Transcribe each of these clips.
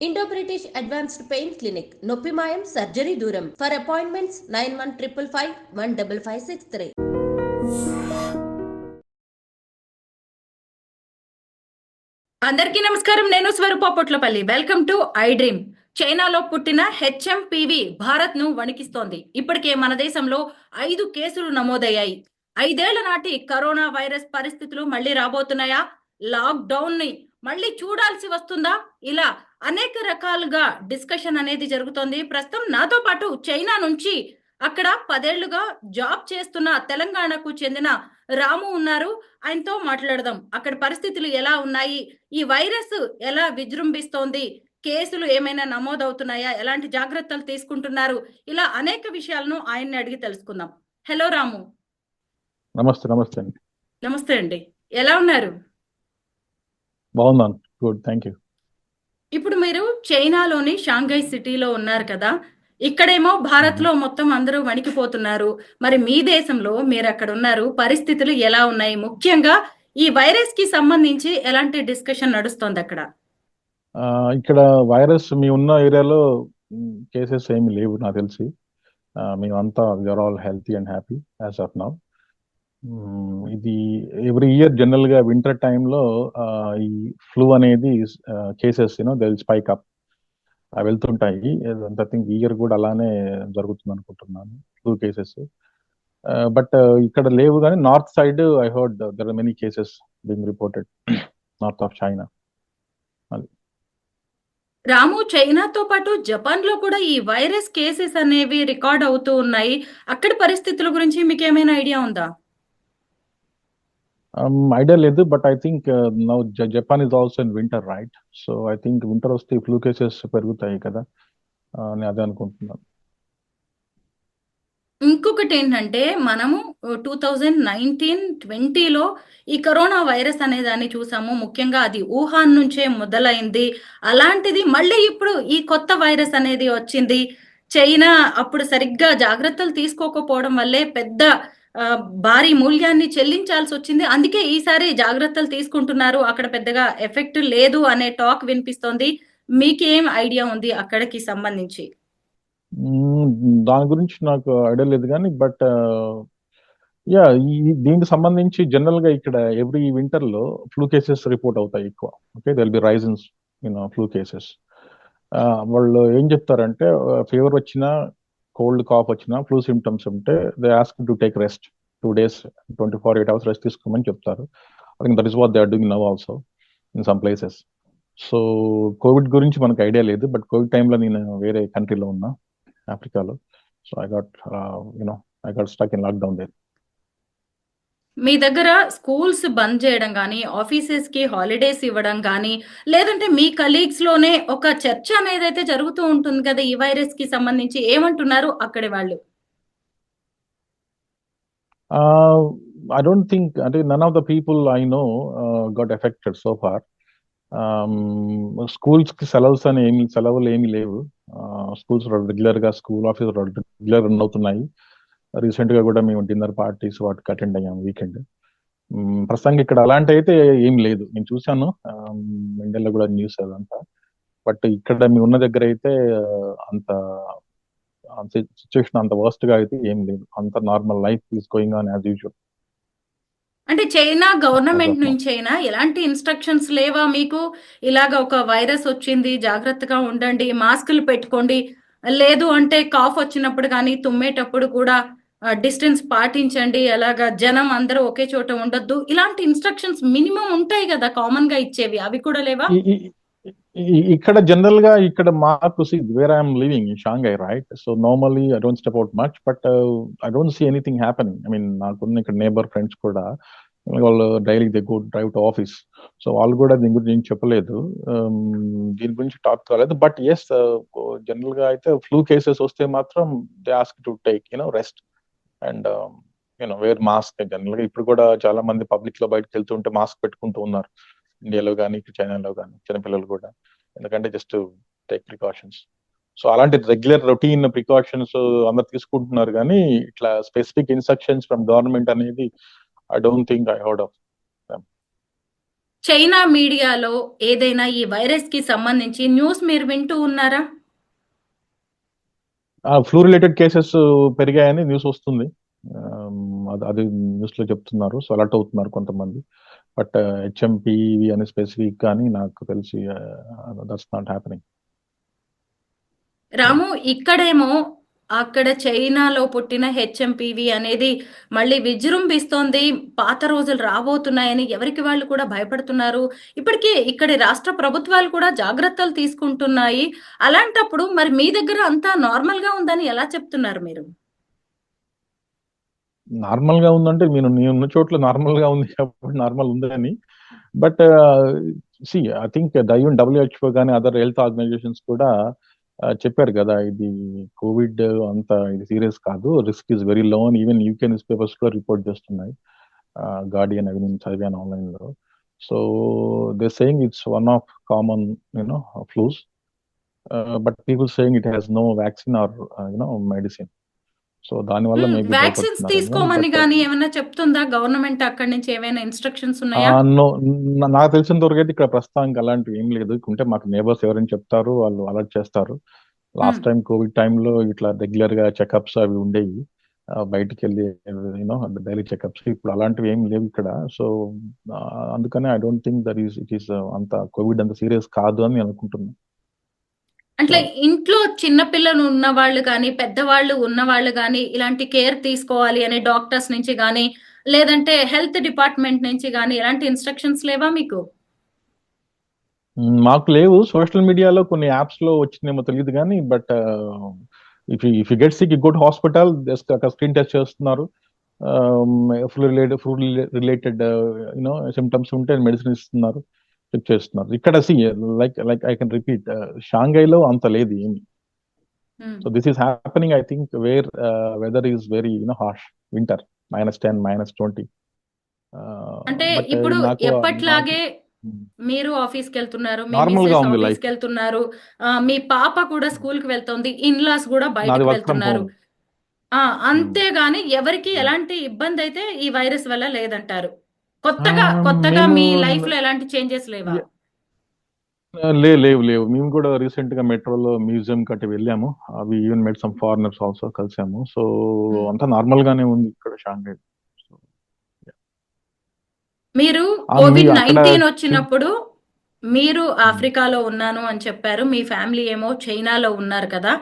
Indo-British Advanced Pain Clinic, Noppimayam Surgery Duram. For appointments 9155515563. అందరికీ నమస్కారం. నేను Swaroopa Potlapalli. Welcome to iDream. చైనాలో పుట్టిన హెచ్ఎంపివి భారత్ ను వణికిస్తోంది. ఇప్పటికే మన దేశంలో 5 కేసులు నమోదయ్యాయి. 5 ఏళ్ల నాటి కరోనా వైరస్ పరిస్థితులు మళ్ళీ రాబోతున్నాయా? లాక్ డౌన్ ని మళ్ళీ చూడాల్సి వస్తుందా? ఇలా అనేక రకాలుగా డిస్కషన్ అనేది జరుగుతోంది. ప్రస్తుతం నాతో పాటు చైనా నుంచి అక్కడ 10 ఏళ్లుగా జాబ్ చేస్తున్న తెలంగాణకు చెందిన రాము ఉన్నారు. ఆయనతో మాట్లాడదాం. అక్కడ పరిస్థితులు ఎలా ఉన్నాయి, ఈ వైరస్ ఎలా విజృంభిస్తోంది, కేసులు ఏమైనా నమోదవుతున్నాయా, ఎలాంటి జాగ్రత్తలు తీసుకుంటున్నారు, ఇలా అనేక విషయాలను ఆయన్ని అడిగి తెలుసుకుందాం. హలో రాము. నమస్తే. నమస్తే అండి. నమస్తే అండి. ఎలా ఉన్నారు? బాగున్నాను. Good, thank you. ఇప్పుడు మీరు చైనాలోని షాంఘై సిటీలో ఉన్నారు కదా, ఇక్కడేమో భారత్ లో మొత్తం అందరూ వణికిపోతున్నారు. మరి మీ దేశంలో మీరు అక్కడ ఉన్నారు, పరిస్థితులు ఎలా ఉన్నాయి? ముఖ్యంగా ఈ వైరస్ కి సంబంధించి ఎలాంటి డిస్కషన్ నడుస్తోంది అక్కడ? ఇక్కడ వైరస్ మీ ఉన్న ఏరియాలో కేసెస్ ఏమి లేవు నాకు తెలిసి. మేమంతా we're all healthy and happy as of now. ఇది ఎవ్రీ ఇయర్ జనరల్ గా వింటర్ టైంలో ఈ ఫ్లూ అనేది కేసెస్ దే స్పైక్ అప్ వెళ్తుంటాయి. ఐ థింక్ ఈ ఇయర్ కూడా అలానే జరుగుతుంది అనుకుంటున్నాను, ఫ్లూ కేసెస్. బట్ ఇక్కడ లేవు, కానీ north side I heard there are many cases being reported, north of China. Ramu, చైనాతో పాటు జపాన్ లో కూడా ఈ వైరస్ కేసెస్ అనేవి రికార్డ్ అవుతూ ఉన్నాయి. అక్కడ పరిస్థితుల గురించి మీకు ఏమైనా ఐడియా ఉందా? ఐడియా లేదు, but I think now Japan is also in winter, right? So I think winter వస్తే ఫ్లూ కేసెస్ పెరుగుతాయి కదా అని అదే అనుకుంటున్నాను. ఇంకొకటి ఏంటంటే, మనము 2019-20లో ఈ కరోనా వైరస్ అనే దాన్ని చూసాము. ముఖ్యంగా అది వుహాన్ నుంచే మొదలైంది. అలాంటిది మళ్ళీ ఇప్పుడు ఈ కొత్త వైరస్ అనేది వచ్చింది. చైనా అప్పుడు సరిగ్గా జాగ్రత్తలు తీసుకోకపోవడం వల్లే పెద్ద భారీ మూల్యాన్ని చెల్లించాల్సి వచ్చింది. అందుకే ఈసారి జాగ్రత్తలు తీసుకుంటున్నారు, అక్కడ పెద్దగా ఎఫెక్ట్ లేదు అనే టాక్ వినిపిస్తోంది. మీకేం ఐడియా ఉంది అక్కడికి సంబంధించి? దాని గురించి నాకు ఐడియా లేదు, కానీ బట్ యా, దీనికి సంబంధించి జనరల్ గా ఇక్కడ ఎవ్రీ వింటర్ లో ఫ్లూ కేసెస్ రిపోర్ట్ అవుతాయి ఎక్కువ. Okay, there be rise in flu cases. వాళ్ళు ఏం చెప్తారంటే, ఫీవర్ వచ్చినా, కోల్డ్ కాఫ్ వచ్చినా, ఫ్లూ సిమ్టమ్స్ ఉంటే they ask to take rest 2 days, 24-8 hours rest తీసుకోమని చెప్తారు. I think that is what they are doing now also in some places. So covid గురించి మనకు ఐడియా లేదు, బట్ కోవిడ్ టైంలో నేను వేరే కంట్రీలో ఉన్నా, ఆఫ్రికాలో. So I got stuck in lockdown there. మీ దగ్గర స్కూల్స్ బంద్ చేయడం కానీ, ఆఫీసెస్ కి హాలిడేస్ ఇవ్వడం కానీ, లేదంటే మీ కలీగ్స్ లోనే ఒక చర్చ అనేది అయితే జరుగుతూ ఉంటుంది కదా ఈ వైరస్ కి సంబంధించి, ఏమంటున్నారు అక్కడి వాళ్ళు? I don't think, none of the people I know got affected so far. Schools కి సెలవులు ఏమి లేవు. స్కూల్స్ రెగ్యులర్ గా, స్కూల్ ఆఫీస్ రెగ్యులర్ రన్ అవుతున్నాయి. రీసెంట్ గా కూడా మేము డిన్నర్ పార్టీస్ వాటికి అటెండ్ అయ్యాం వీకెండ్. ప్రస్తుతానికి ఇక్కడ అలాంటి అయితే ఏం లేదు. నేను చూసాను ఇండియాలో కూడా న్యూస్ అదంతా, బట్ ఇక్కడ మేము ఉన్న దగ్గర అయితే అంత సిచ్యువేషన్ అంత వర్స్ట్ గా అయితే ఏం లేదు. అంత normal life is going on as usual. అంటే చైనా గవర్నమెంట్ నుంచి అయినా ఎలాంటి ఇన్స్ట్రక్షన్స్ లేవా మీకు? ఇలాగ ఒక వైరస్ వచ్చింది, జాగ్రత్తగా ఉండండి, మాస్కులు పెట్టుకోండి, లేదు అంటే కాఫ్ వచ్చినప్పుడు కానీ, తుమ్మేటప్పుడు కూడా డిస్టెన్స్ పాటించండి, అలాగా జనం అందరూ ఒకే చోట ఉండొద్దు, ఇలాంటి ఇన్స్ట్రక్షన్స్ మినిమం ఉంటాయి కదా కామన్ గా ఇచ్చేవి, అవి కూడా లేవా? ఇక్కడ జనరల్ గా ఇక్కడ మాకు where I'm living in Shanghai, right? So normally I don't step out much, but I don't see anything happening. I mean నాకున్న ఇక్కడ నేబర్ ఫ్రెండ్స్ కూడా వాళ్ళు daily they go drive to office. So వాళ్ళు కూడా దీని గురించి ఏం చెప్పలేదు, దీని గురించి టాక్ కాలేదు. బట్ ఎస్, జనరల్ గా అయితే ఫ్లూ కేసెస్ వస్తే మాత్రం they ask to take rest and wear mask. General గా ఇప్పుడు కూడా చాలా మంది పబ్లిక్ లో బయటకు వెళ్తుంటే మాస్క్ పెట్టుకుంటూ ఉన్నారు, ఇండియాలో కానీ చైనాలో కానీ, చిన్నపిల్లలు కూడా. ఎందుకంటే జస్ట్ టేక్ ప్రికాషన్స్. సో అలాంటి రెగ్యులర్ రొటీన్ ప్రికాషన్స్ అందరు తీసుకుంటున్నారు, కానీ ఇట్లా స్పెసిఫిక్ ఇన్స్ట్రక్షన్స్ ఫ్రమ్ గవర్నమెంట్ అనేది I don't think I heard of. China మీడియాలో ఏదైనా ఈ వైరస్ కి సంబంధించి న్యూస్ మీరు వింటూ ఉన్నారా? ఫ్లూ రిలేటెడ్ కేసెస్ పెరిగాయని న్యూస్ వస్తుంది. అది న్యూస్ లో చెప్తున్నారు. సో అలర్ట్ అవుతున్నారు కొంతమంది. బట్ హెచ్ఎంపివి అని స్పెసిఫిక్ కానీ నాకు తెలిసి దట్స్ నాట్ హ్యాపెనింగ్. రాము, ఇక్కడేమో అక్కడ చైనాలో పుట్టిన హెచ్ఎంపివి అనేది మళ్ళీ విజృంభిస్తోంది. పాత రోజులు రాబోతున్నాయని ఎవరికి వాళ్ళు కూడా భయపడుతున్నారు. ఇప్పటికే ఇక్కడి రాష్ట్ర ప్రభుత్వాలు కూడా జాగ్రత్తలు తీసుకుంటున్నాయి. అలాంటప్పుడు మరి మీ దగ్గర అంతా నార్మల్ గా ఉందని ఎలా చెప్తున్నారు మీరు? నార్మల్ గా ఉందంటే నేను ఉన్న చోట్ల నార్మల్ గా ఉంది కాబట్టి నార్మల్ ఉందని. But I think even WHO కానీ అదర్ హెల్త్ ఆర్గనైజేషన్స్ కూడా చెప్పారు కదా, ఇది కోవిడ్ అంత ఇది సీరియస్ కాదు, రిస్క్ ఇస్ వెరీ లో అని ఈవెన్ యూకే న్యూస్ పేపర్స్ కూడా రిపోర్ట్ చేస్తున్నాయి. గార్డియన్ అవి నేను చదివాను ఆన్లైన్ లో. So they saying it's one of common flus, but people saying it has no vaccine or medicine. So దానివల్ల మేబీ వ్యాక్సిన్స్ భయపడుతున్నారేమో. తీసుకోమని బట్ గానీ ఏమన్నా చెప్తుందా గవర్నమెంట్ అక్కడి నుంచి? ఏమైనా ఇన్స్ట్రక్షన్స్ ఉన్నాయా? నో, నాకు తెలిసినంత వరకు అయితే ఇక్కడ ప్రస్తుతానికి అలాంటివి ఏం లేదు. ఉంటే మాకు నేబర్స్ ఎవరైనా చెప్తారు, వాళ్ళు అలర్ట్ చేస్తారు. లాస్ట్ టైం కోవిడ్ టైంలో ఇట్లా రెగ్యులర్ గా చెకప్స్ అవి ఉండేవి, బయటికి వెళ్ళి డైలీ చెకప్స్. ఇప్పుడు అలాంటివి ఏం లేవు ఇక్కడ. సో అందుకనే I don't think that it is అంత కోవిడ్ అంత సీరియస్ కాదు అని నేను అనుకుంటున్నాను. అంటే ఇంట్లో చిన్న పిల్లలు ఉన్న వాళ్ళు కానీ, పెద్దవాళ్ళు ఉన్న వాళ్ళు కానీ ఇలాంటి కేర్ తీసుకోవాలి అని డాక్టర్స్ నుంచి కానీ, లేదంటే హెల్త్ డిపార్ట్మెంట్ నుంచి కానీ ఎలాంటి ఇన్స్ట్రక్షన్స్ లేవా మీకు? మాకు లేవు. సోషల్ మీడియాలో కొన్ని యాప్స్ లో వచ్చిందేమో తెలియదు కానీ, but if you get sick you go to hospital, screen test చేస్తున్నారు. ఫుడ్ రిలేటెడ్ సిమ్టమ్స్ ఉంటే మెడిసిన్ ఇస్తున్నారు, చెక్ చేస్తున్నారు. ఇక్కడ లైక్ ఐ కెన్ రిపీట్, షాంఘైలో అంత లేదు ఏమి. So this is happening I think where weather is very harsh, winter -10 -20. అంటే బట్ ఇప్పుడు నాకు ఎప్పట్లాగే మీరు ఆఫీస్కి వెళ్తున్నారు, మీ నార్మల్ గా మిస్సెస్ ఉంది లైఫ్. ఆఫీస్కి వెళ్తున్నారు, మీ పాప కూడా స్కూల్ కి వెళ్తోంది, ఇన్లాస్ కూడా నాది బయటకు వర్క్ ఫ్రమ్ వెళ్తున్నారు. హోమ్. అంతేగాని ఎవరికి ఎలాంటి ఇబ్బంది అయితే ఈ వైరస్ వల్ల లేదంటారు. కొత్తగా మేము మీ లైఫ్ లో ఎలాంటి చేంజెస్ లేవా? లేవు. మేము కూడా రీసెంట్ గా మెట్రోలో మ్యూజియం కట్టి వెళ్ళాము. అవి even made some foreigners also కలిసాము. సో అంతా నార్మల్ గానే ఉంది ఇక్కడ షాంఘై. సో మీరు మీ అక్కడ COVID-19 వచ్చినప్పుడు మీరు ఆఫ్రికాలో ఉన్నాను అని చెప్పారు. మీ ఫ్యామిలీ ఏమో చైనాలో ఉన్నారు కదా!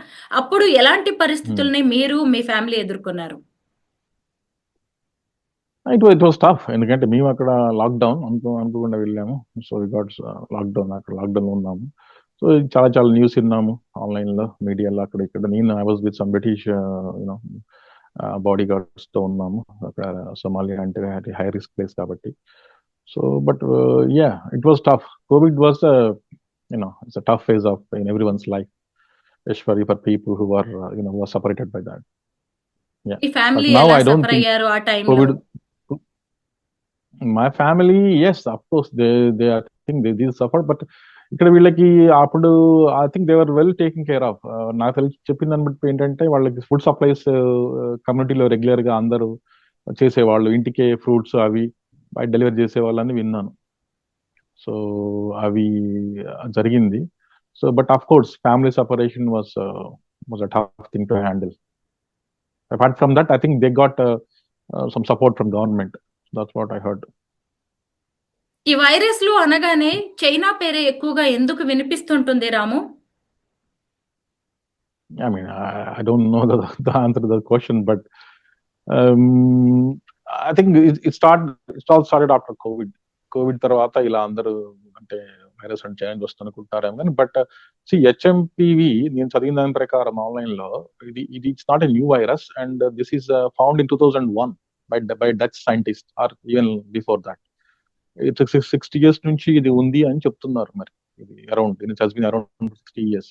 అప్పుడు ఎలాంటి పరిస్థితుల్ని మీరు మీ ఫ్యామిలీ ఎదుర్కొన్నారు? It was tough. ఎందుకంటే మేము అక్కడ లాక్డౌన్ అనుకోకుండా వెళ్ళాము. సో వి గాట్ లాక్డౌన్, అక్కడ లాక్డౌన్ లో ఉన్నాము. సో చాలా చాలా న్యూస్ విన్నాము ఆన్లైన్ లో, మీడియాలో, అక్కడ ఇక్కడ. నేను I was with some British body guards తో ఉన్నాము అక్కడ. సోమాలియా అంటే హై రిస్క్ ప్లేస్ కాబట్టి. So but yeah, it was tough. Covid was it's a tough phase of in everyone's life, especially for people who are who are separated by that. Yeah, me but family now ఎలా I don't suffer think అయ్యారు ఆ టైంలో? COVID. My family, yes, of course, they I think they suffered, but ఇక్కడ వీళ్ళకి అప్పుడు I think they are well taking care of. నాకు తెలిసి చెప్పిన దాన్ని బట్టి ఏంటంటే వాళ్ళకి ఫుడ్ సప్లైస్ కమ్యూనిటీలో రెగ్యులర్ గా అందరూ చేసేవాళ్ళు, ఇంటికే ఫ్రూట్స్ అవి బయట డెలివరీ చేసేవాళ్ళని విన్నాను. సో అవి జరిగింది. So but of course family separation was a tough thing to handle. Apart from that I think they got some support from government. That's what I heard. ఈ వైరస్లు అనగానే చైనా పేరే ఎక్కువగా ఎందుకు వినిపిస్తుంటుంది రాము? I mean, I don't know the answer to the question, but I think it all started after COVID. Covid తర్వాత ఇలా అందరూ అంటే వైరస్ అంటే చేంజ్ వస్తుందనుకుంటారేమో కానీ, బట్ హెచ్ఎంపివి నేను చదివిన దాని ప్రకారం ఆన్లైన్ లో, ఇది it's not a new virus and this is found in 2001 by Dutch scientist or even before that. 60 years నుంచి ఇది ఉంది అని చెప్తున్నారు. మరి ఇది it has been around 60 years.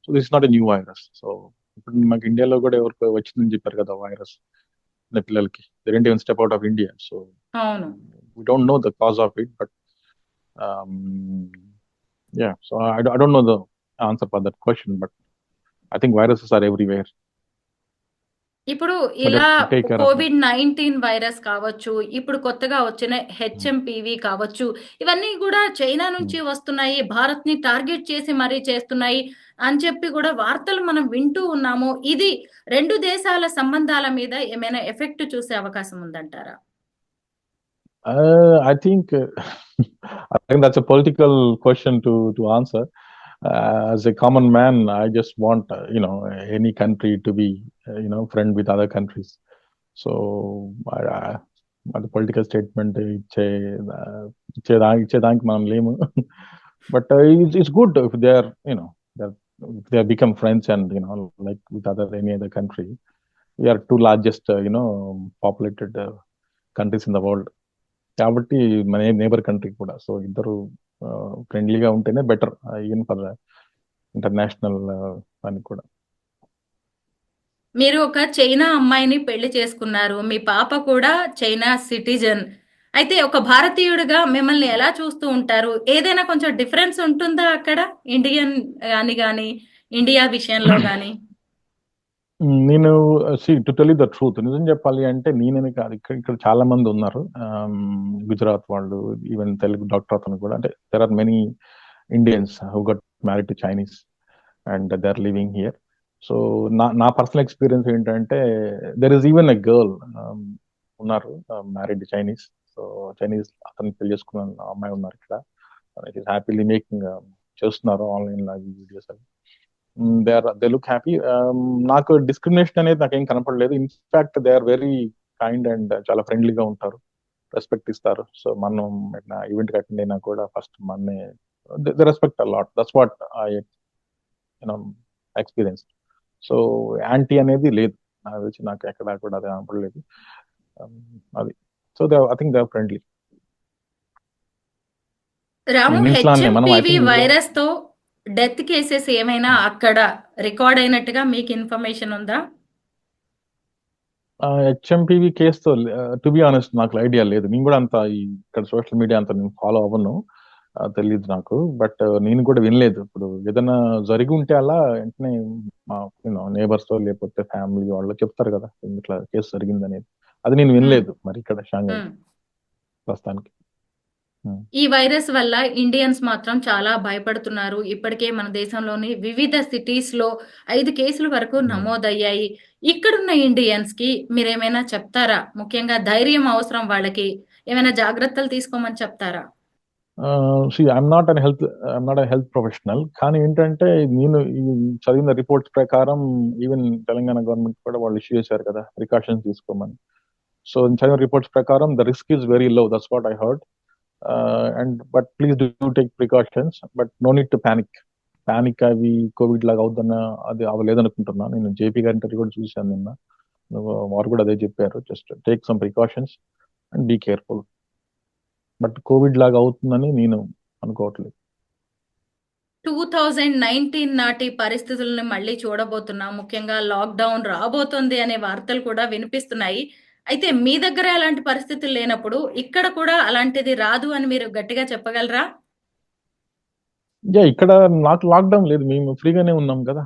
So this not a new virus. సో ఇప్పుడు మాకు ఇండియాలో కూడా ఎవరికి వచ్చిందని చెప్పారు కదా వైరస్, పిల్లలకి. They didn't even step out of India. So అవును. we don't know the cause of it, but yeah, so I don't know the answer for that question, but I think viruses are everywhere. ఇప్పుడు But ఇలా they'll take care of that. COVID-19 virus కావచ్చు, ఇప్పుడు కొత్తగా వచ్చిన HMPV కావచ్చు, ఇవన్నీ కూడా China నుంచి వస్తున్నాయి. భారత్‌ని టార్గెట్ చేసి మరీ చేస్తున్నాయి అని చెప్పి కూడా వార్తలు మనం వింటూ ఉన్నాము. ఇది 2 దేశాల సంబంధాల మీద ఏమైనా ఎఫెక్ట్ చూసే అవకాశం ఉందంటారా? I think I think that's a political question to answer. As a common man, I just want any country to be friend with other countries. So అది పొలిటికల్ స్టేట్మెంట్ ఇచ్చేదానికి మనం లేము. But it's good if they are if they have become friends and like with any other country. We are two largest populated countries in the world. కాబట్టి మన neighbour country కూడా. So ఇద్దరు ఫ్రెండ్లీగా ఉంటేనే better even for international అని కూడా. మీరు ఒక చైనా అమ్మాయిని పెళ్లి చేసుకున్నారు. మీ పాప కూడా చైనా సిటిజన్. అయితే ఒక భారతీయుడిగా మిమ్మల్ని ఎలా చూస్తూ ఉంటారు? ఏదైనా కొంచెం డిఫరెన్స్ ఉంటుందా అక్కడ? ఇండియన్ గాని ఇండియా విషయంలో గాని? నేను to tell you the truth, నిజం చెప్పాలి అంటే నేనే కాదు, ఇక్కడ చాలా మంది ఉన్నారు. గుజరాత్ వాళ్ళు, ఈవెన్ తెలుగు డాక్టర్ అతను కూడా. అంటే there are many Indians who got married to Chinese and they are living here. So నా పర్సనల్ ఎక్స్పీరియన్స్ ఏంటంటే there is even a girl ఉన్నారు మ్యారీడ్ చైనీస్. సో చైనీస్ అతను పెళ్లి చేసుకున్న అమ్మాయి ఉన్నారు ఇక్కడ. హ్యాపీలీ మేకింగ్ చేస్తున్నారు ఆన్లైన్ వీడియోస్ అవి. They look happy. నాకు డిస్క్రిమినేషన్ అనేది నాకేం కనపడలేదు. In fact they are very kind and చాలా ఫ్రెండ్లీగా ఉంటారు, రెస్పెక్ట్ ఇస్తారు. సో మనం ఈవెంట్ అటెండ్ అయినా కూడా first Manne they respect a lot. That's what I experience. So anti అనేది లేదు నాకు తెలిసి, నాకు ఎక్కడ కూడా అది కనపడలేదు. అది so I think they are friendly. Ramu, English లానే మనం I హెచ్ఎంపీవీ think వైరస్ తో డెత్ కేసెస్ ఏమైనా అక్కడ రికార్డ్ అయినట్టుగా మీకు ఇన్ఫర్మేషన్ ఉందా? హెచ్ఎంపీవీ కేసుతో టు బి ఆనెస్ట్ నాకు ఐడియా లేదు. నేను కూడా అంత ఇక్కడ సోషల్ మీడియా అంత నేను ఫాలో అవ్వను, తెలియదు నాకు. బట్ నేను కూడా వినలేదు. ఇప్పుడు ఏదైనా జరిగి ఉంటే అలా వెంటనే మా నేబర్స్ లేకపోతే ఫ్యామిలీ వాళ్ళు చెప్తారు కదా ఇట్లా కేసు జరిగింది అనేది. అది నేను వినలేదు మరి ఇక్కడ షాంఘై ప్రస్తుతానికి. ఈ వైరస్ వల్ల ఇండియన్స్ మాత్రం చాలా భయపడుతున్నారు. ఇప్పటికే మన దేశంలోని వివిధ సిటీస్ లో 5 కేసుల వరకు నమోదయ్యాయి. ఇక్కడున్న ఇండియన్స్ కి మీరేమైనా చెప్తారా? ముఖ్యంగా ధైర్యం అవసరం వాళ్ళకి. ఏమైనా జాగ్రత్తలు తీసుకోమని చెప్తారా? I'm not health professional. కానీ ఏంటంటే నేను చదివిన రిపోర్ట్స్ ప్రకారం ఈవెన్ తెలంగాణ గవర్నమెంట్ కూడా వాళ్ళు ఇష్యూ చేశారు కదా ప్రికాషన్స్ తీసుకోమని. సో చదివిన రిపోర్ట్స్ ప్రకారం the risk is very low. That's what I heard. But please do take precautions, but no need to panic అవి కోవిడ్ లాగా అవుతున్నా అది అవ్వలేదనుకుంటున్నా. నేను జేపీ గారి ఇంటర్వ్యూ కూడా చూశాను నిన్న, వారు కూడా అదే చెప్పారు. Just take some precautions and be careful. But covid లాగా అవుతుందని నేను అనుకోవట్లేదు. 2019 నాటి పరిస్థితులను మళ్ళీ చూడబోతున్నాం. ముఖ్యంగా లాక్డౌన్ రాబోతోంది అనే వార్తలు కూడా వినిపిస్తున్నాయి. అయితే మీ దగ్గర అలాంటి పరిస్థితులు లేనప్పుడు ఇక్కడ కూడా అలాంటిది రాదు అని మీరు గట్టిగా చెప్పగలరా? ఇక్కడ నాకు లాక్డౌన్ లేదు, మేము ఫ్రీగానే ఉన్నాం కదా.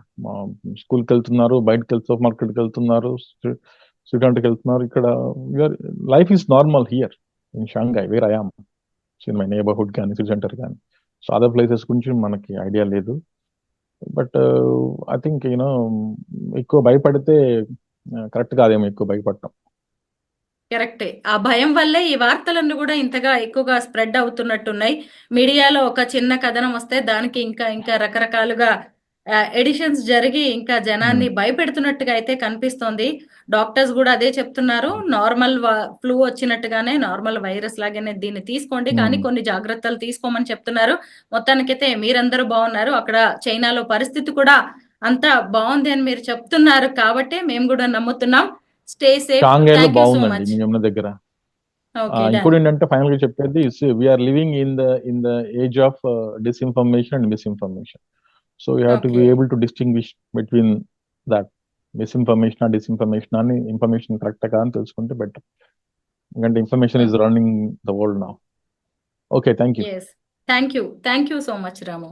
స్కూల్కి వెళ్తున్నారు, బయటకు సూపర్ మార్కెట్కి వెళ్తున్నారు, స్టూడెంట్కి వెళ్తున్నారు. ఇక్కడ life is normal here in Shanghai where I am, in my neighbourhood కానీ సిటీ సెంటర్ కానీ. సో అదర్ ప్లేసెస్ గురించి మనకి ఐడియా లేదు. బట్ ఐ థింక్ ఎక్కువ భయపడితే కరెక్ట్ కాదేమో ఎక్కువ భయపడటం. కరెక్టే. ఆ భయం వల్లే ఈ వార్తలన్నీ కూడా ఇంతగా ఎక్కువగా స్ప్రెడ్ అవుతున్నట్టున్నాయి. మీడియాలో ఒక చిన్న కథనం వస్తే దానికి ఇంకా రకరకాలుగా ఎడిషన్స్ జరిగి ఇంకా జనాన్ని భయపెడుతున్నట్టుగా అయితే కనిపిస్తోంది. డాక్టర్స్ కూడా అదే చెప్తున్నారు. నార్మల్ ఫ్లూ వచ్చినట్టుగానే, నార్మల్ వైరస్ లాగానే దీన్ని తీసుకోండి, కానీ కొన్ని జాగ్రత్తలు తీసుకోమని చెప్తున్నారు. మొత్తానికైతే మీరందరూ బాగున్నారు. అక్కడ చైనాలో పరిస్థితి కూడా అంతా బాగుంది అని మీరు చెప్తున్నారు కాబట్టి మేము కూడా నమ్ముతున్నాం. Stay safe. షాంఘైలో థ్యాంక్ యూ సో బాగుందండి మచ్. మీ యమున దగ్గర. ఓకే, ఇంకోటి ఏంటంటే ఫైనల్ గా చెప్పేది, we're living in the age of disinformation and misinformation. So you have to be able to distinguish between that misinformation and disinformation అని. ఇన్ఫర్మేషన్ కరెక్ట్ కాదని తెలుసుకుంటే బెటర్, ఎందుకంటే information is running the world now. Okay, thank you. Thank you so much Ramu.